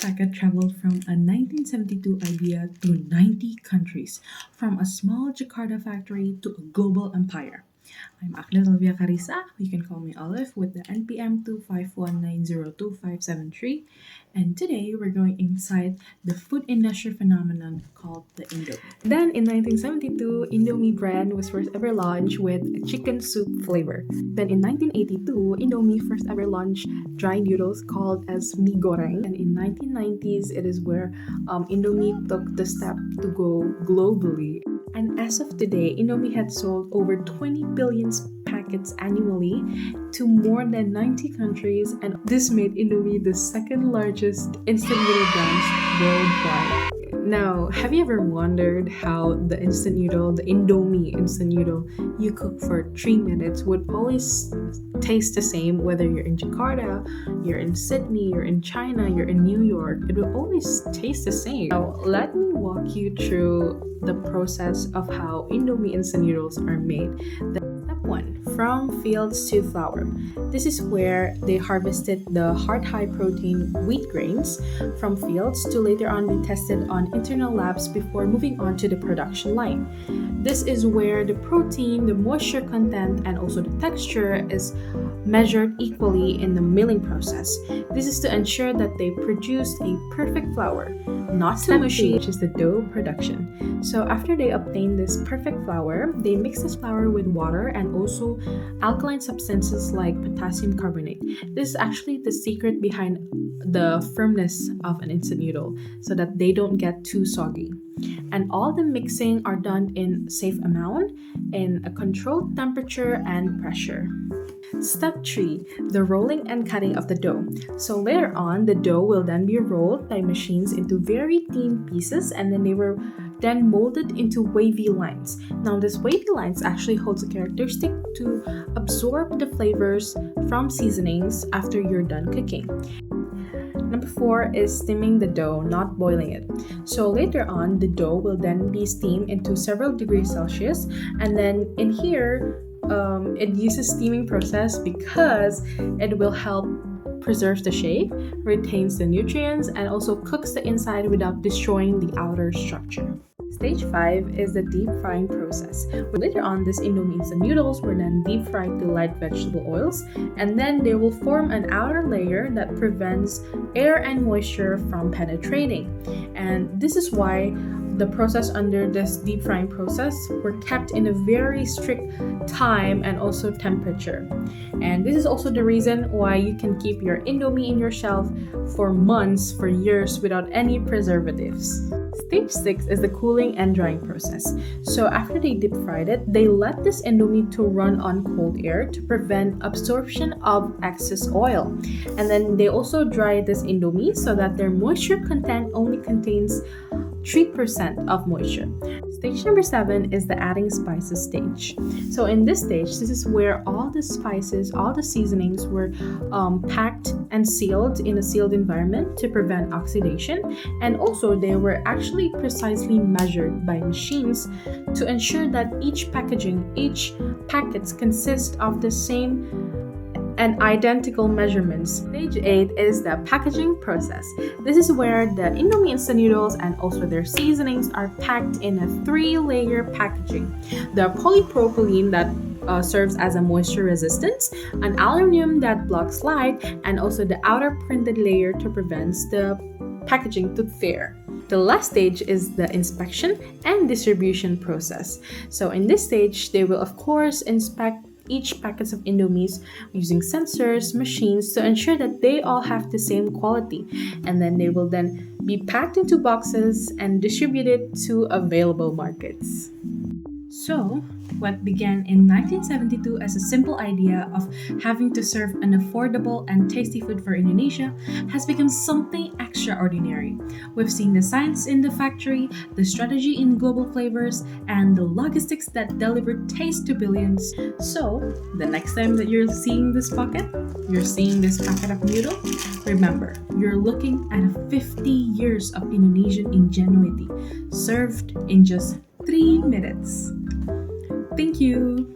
packet traveled from a 1972 idea to 90 countries, from a small Jakarta factory to a global empire. I'm Agnes Olivea Carissa. You can call me Olive with the NPM 251902573. And today we're going inside the food industry phenomenon called the Indomie. Then in 1972, Indomie brand was first ever launched with a chicken soup flavor. Then in 1982, Indomie first ever launched dry noodles called as mie goreng. And in 1990s, it is where Indomie took the step to go globally. And as of today, Indomie had sold over 20 billion packets annually to more than 90 countries, and this made Indomie the second largest instant noodle brand worldwide. Now, have you ever wondered how the instant noodle, the Indomie instant noodle you cook for 3 minutes would always taste the same whether you're in Jakarta, you're in Sydney, you're in China, you're in New York? It will always taste the same. Now, let me walk you through the process of how Indomie instant noodles are made. Step 1. From fields to flour. This is where they harvested the hard high protein wheat grains from fields to later on be tested on internal labs before moving on to the production line. This is where the protein, the moisture content, and also the texture is measured equally in the milling process. This is to ensure that they produce a perfect flour, not too mushy, which is the dough production. So after they obtain this perfect flour, they mix this flour with water and also alkaline substances like potassium carbonate. This is actually the secret behind the firmness of an instant noodle so that they don't get too soggy. And all the mixing are done in safe amount, in a controlled temperature and pressure. Step 3. The rolling and cutting of the dough. So later on, the dough will then be rolled by machines into very thin pieces, and then they were then molded into wavy lines. Now this wavy lines actually holds a characteristic to absorb the flavors from seasonings after you're done cooking. Number 4 is steaming the dough, not boiling it. So later on, the dough will then be steamed into several degrees Celsius, and then in here, it uses steaming process because it will help preserve the shape, retains the nutrients, and also cooks the inside without destroying the outer structure. Stage 5 is the deep frying process. Later on, this Indomie instant noodles were then deep fried to light vegetable oils, and then they will form an outer layer that prevents air and moisture from penetrating. And this is why the process under this deep frying process were kept in a very strict time and also temperature. And this is also the reason why you can keep your Indomie in your shelf for months, for years without any preservatives. Stage 6 is the cooling and drying process. So after they deep fried it, they let this Indomie to run on cold air to prevent absorption of excess oil. And then they also dry this Indomie so that their moisture content only contains 3% of moisture. Stage number 7 is the adding spices stage. So in this stage, this is where all the spices, all the seasonings were packed and sealed in a sealed environment to prevent oxidation, and also they were actually precisely measured by machines to ensure that each packets consist of the same and identical measurements. Stage 8 is the packaging process. This is where the Indomie instant noodles and also their seasonings are packed in a 3-layer packaging. The polypropylene that serves as a moisture resistance, an aluminum that blocks light, and also the outer printed layer to prevent the packaging to tear. The last stage is the inspection and distribution process. So in this stage, they will of course inspect each packets of Indomies using sensors, machines to ensure that they all have the same quality, and then they will then be packed into boxes and distributed to available markets. So, what began in 1972 as a simple idea of having to serve an affordable and tasty food for Indonesia has become something extraordinary. We've seen the science in the factory, the strategy in global flavors, and the logistics that deliver taste to billions. So, the next time that you're seeing this packet of noodle, remember, you're looking at 50 years of Indonesian ingenuity served in just 3 minutes. Thank you.